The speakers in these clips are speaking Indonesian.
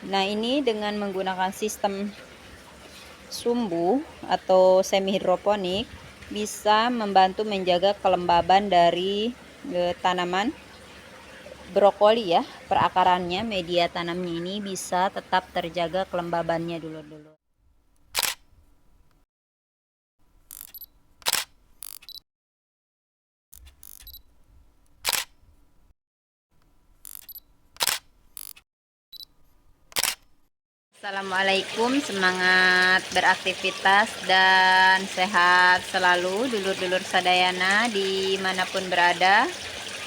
Nah, ini dengan menggunakan sistem sumbu atau semi hidroponik bisa membantu menjaga kelembaban dari tanaman brokoli ya. Perakarannya, media tanamnya ini bisa tetap terjaga kelembabannya dulu. Assalamualaikum, semangat beraktivitas dan sehat selalu dulur-dulur sadayana dimanapun berada.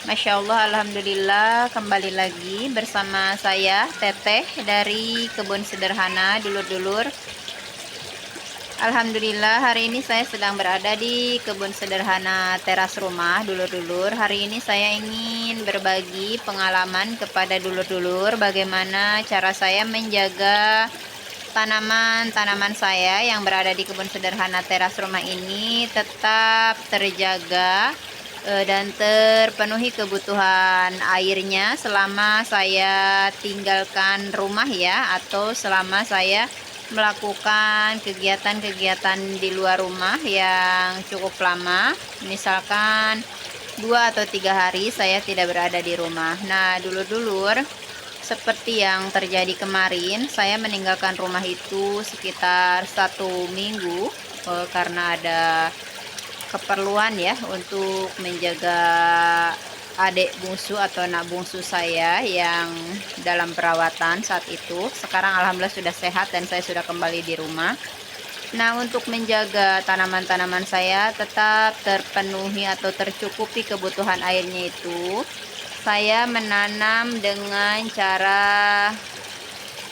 Masya Allah, Alhamdulillah, kembali lagi bersama saya Teteh dari Kebun Sederhana dulur-dulur. Alhamdulillah, hari ini saya sedang berada di Kebun Sederhana teras rumah dulur-dulur. Hari ini saya ingin berbagi pengalaman kepada dulur-dulur bagaimana cara saya menjaga tanaman-tanaman saya yang berada di Kebun Sederhana teras rumah ini tetap terjaga dan terpenuhi kebutuhan airnya selama saya tinggalkan rumah ya, atau selama saya melakukan kegiatan-kegiatan di luar rumah yang cukup lama, misalkan 2 atau 3 hari saya tidak berada di rumah. Nah, dulur-dulur, seperti yang terjadi kemarin, saya meninggalkan rumah itu sekitar 1 minggu karena ada keperluan ya untuk menjaga adik bungsu atau anak bungsu saya yang dalam perawatan saat itu. Sekarang alhamdulillah sudah sehat dan saya sudah kembali di rumah. Nah, untuk menjaga tanaman-tanaman saya tetap terpenuhi atau tercukupi kebutuhan airnya itu, saya menanam dengan cara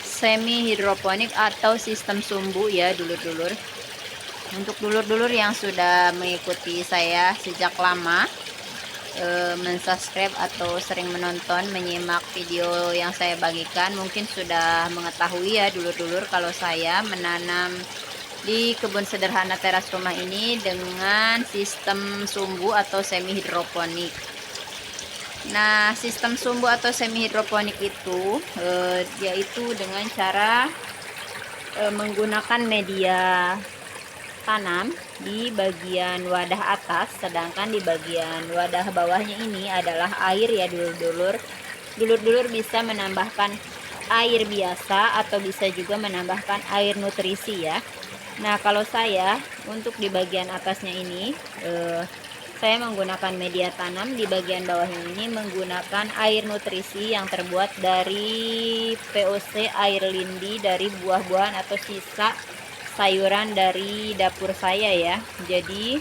semi hidroponik atau sistem sumbu ya dulur-dulur. Untuk dulur-dulur yang sudah mengikuti saya sejak lama, mensubscribe atau sering menonton, menyimak video yang saya bagikan, mungkin sudah mengetahui ya dulur-dulur kalau saya menanam di Kebun Sederhana teras rumah ini dengan sistem sumbu atau semi hidroponik. Nah, sistem sumbu atau semi hidroponik itu yaitu dengan cara menggunakan media tanam di bagian wadah atas, sedangkan di bagian wadah bawahnya ini adalah air ya dulur-dulur. Dulur-dulur bisa menambahkan air biasa atau bisa juga menambahkan air nutrisi ya. Nah, kalau saya untuk di bagian atasnya ini saya menggunakan media tanam, di bagian bawahnya ini menggunakan air nutrisi yang terbuat dari VOC air lindi dari buah-buahan atau sisa sayuran dari dapur saya ya. Jadi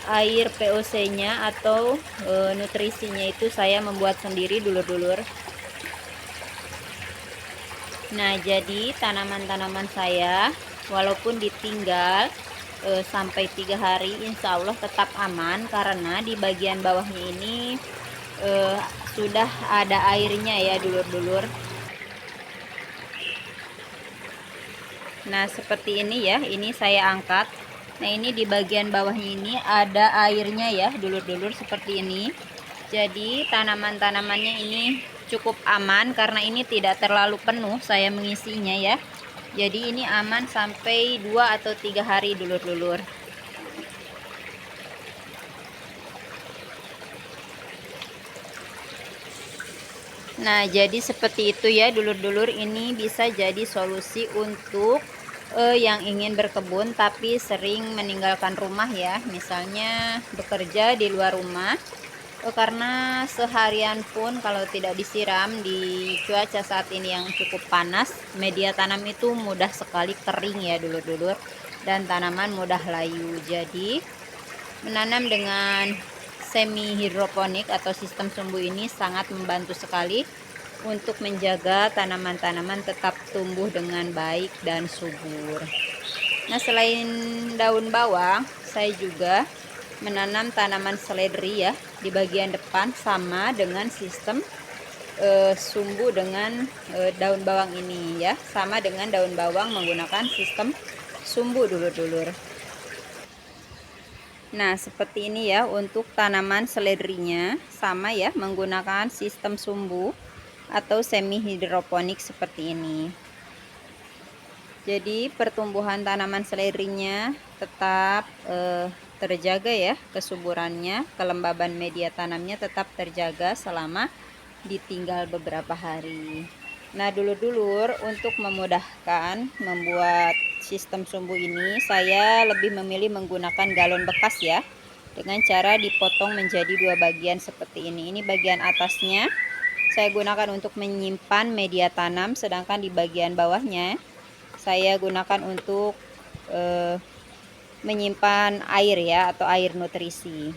air VOC-nya atau nutrisinya itu saya membuat sendiri dulur-dulur. Nah, jadi tanaman-tanaman saya walaupun ditinggal sampai 3 hari, insya Allah tetap aman karena di bagian bawahnya ini sudah ada airnya ya dulur-dulur. Nah, seperti ini ya, ini saya angkat. Nah, ini di bagian bawahnya ini ada airnya ya dulur-dulur, seperti ini. Jadi tanaman-tanamannya ini cukup aman karena ini tidak terlalu penuh saya mengisinya ya. Jadi ini aman sampai 2 atau 3 hari dulur-dulur. Nah, jadi seperti itu ya dulur-dulur, ini bisa jadi solusi untuk yang ingin berkebun tapi sering meninggalkan rumah ya. Misalnya bekerja di luar rumah, karena seharian pun kalau tidak disiram di cuaca saat ini yang cukup panas, media tanam itu mudah sekali kering ya dulur-dulur, dan tanaman mudah layu. Jadi menanam dengan semi hidroponik atau sistem sumbu ini sangat membantu sekali untuk menjaga tanaman-tanaman tetap tumbuh dengan baik dan subur. Nah, selain daun bawang, saya juga menanam tanaman seledri ya di bagian depan, sama dengan sistem sumbu dengan daun bawang ini ya, sama dengan daun bawang menggunakan sistem sumbu dulur-dulur. Nah, seperti ini ya untuk tanaman seledrinya, sama ya menggunakan sistem sumbu. atau semi hidroponik seperti ini. Jadi pertumbuhan tanaman seledrinya tetap terjaga ya, kesuburannya, kelembaban media tanamnya tetap terjaga selama ditinggal beberapa hari. Nah, dulur-dulur, untuk memudahkan membuat sistem sumbu ini, saya lebih memilih menggunakan galon bekas ya, dengan cara dipotong menjadi dua bagian seperti ini. Ini bagian atasnya saya gunakan untuk menyimpan media tanam, sedangkan di bagian bawahnya saya gunakan untuk menyimpan air ya, atau air nutrisi.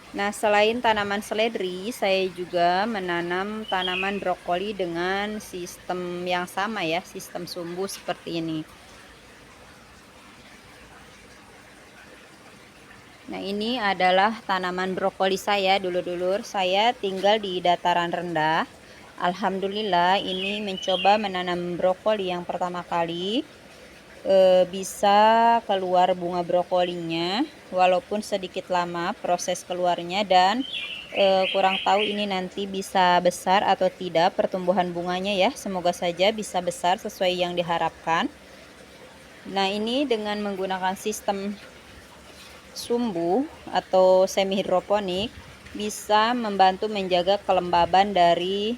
Nah, selain tanaman seledri, saya juga menanam tanaman brokoli dengan sistem yang sama ya, sistem sumbu seperti ini. Nah, ini adalah tanaman brokoli saya, dulur-dulur. Saya tinggal di dataran rendah. Alhamdulillah, ini mencoba menanam brokoli yang pertama kali. Bisa keluar bunga brokolinya, walaupun sedikit lama proses keluarnya, dan kurang tahu ini nanti bisa besar atau tidak pertumbuhan bunganya ya. Semoga saja bisa besar sesuai yang diharapkan. Nah, ini dengan menggunakan sistem sumbu atau semi hidroponik bisa membantu menjaga kelembaban dari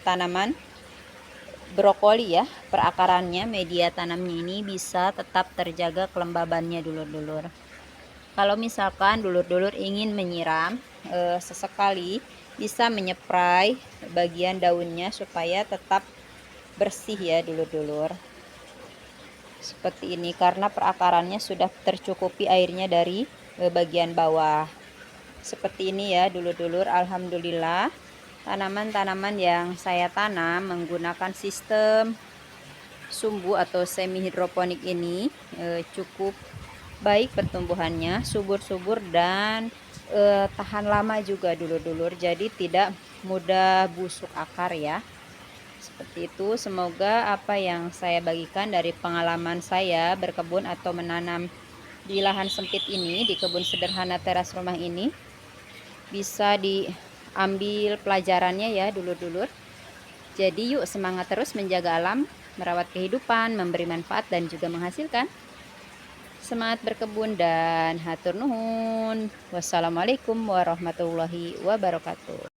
tanaman brokoli ya, perakarannya, media tanamnya ini bisa tetap terjaga kelembabannya, dulur-dulur. Kalau misalkan dulur-dulur ingin menyiram, sesekali bisa menyeprai bagian daunnya supaya tetap bersih ya, dulur-dulur. Seperti ini, karena perakarannya sudah tercukupi airnya dari bagian bawah. Seperti ini ya, dulur-dulur. Alhamdulillah, tanaman-tanaman yang saya tanam menggunakan sistem sumbu atau semi hidroponik ini cukup baik pertumbuhannya, subur-subur, dan tahan lama juga, dulur-dulur. Jadi tidak mudah busuk akar ya. Seperti itu. Semoga apa yang saya bagikan dari pengalaman saya berkebun atau menanam di lahan sempit ini, di kebun sederhana teras rumah ini, bisa diambil pelajarannya ya, dulur-dulur. Jadi yuk semangat terus menjaga alam, merawat kehidupan, memberi manfaat, dan juga menghasilkan. Semangat berkebun dan hatur nuhun. Wassalamualaikum warahmatullahi wabarakatuh.